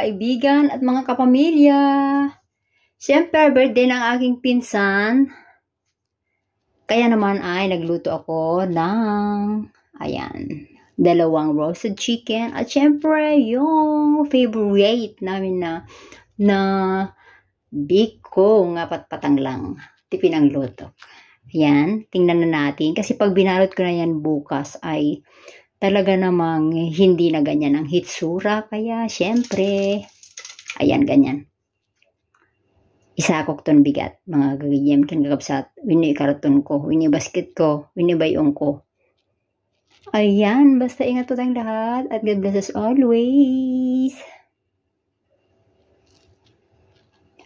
kaibigan at mga kapamilya. Siyempre, birthday ng aking pinsan. Kaya naman ay nagluto ako ng, ayan, 2 roasted chicken. At siyempre, yung favorite namin na biko nga patpatang lang. Tipinang luto. Ayan, tingnan na natin. Kasi pag binalot ko na yan bukas ay talaga namang hindi na ganyan ang hitsura. Kaya, siyempre, ayan, ganyan. Isakok ton bigat, mga gagayem, kinagabsat, wini karaton ko, wini basket ko, wini bayong ko. Ayan, basta ingat po tayong lahat at God bless us always.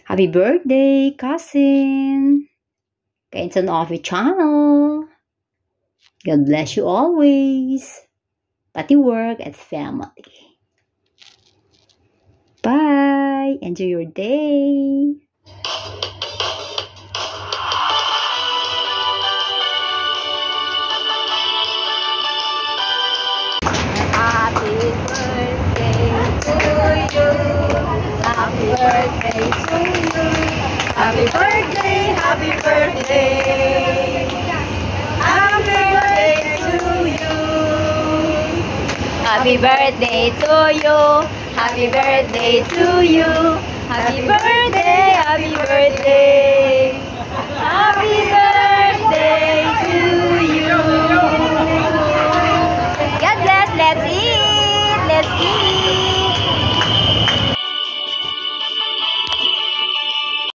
Happy birthday, cousin! Kainsan Office Channel. God bless you always. Pati work at family. Bye! Enjoy your day! Happy birthday to you. Happy birthday to you. Happy birthday, happy birthday. Happy birthday to you. Happy birthday to you. Happy birthday to you. Happy birthday, happy birthday.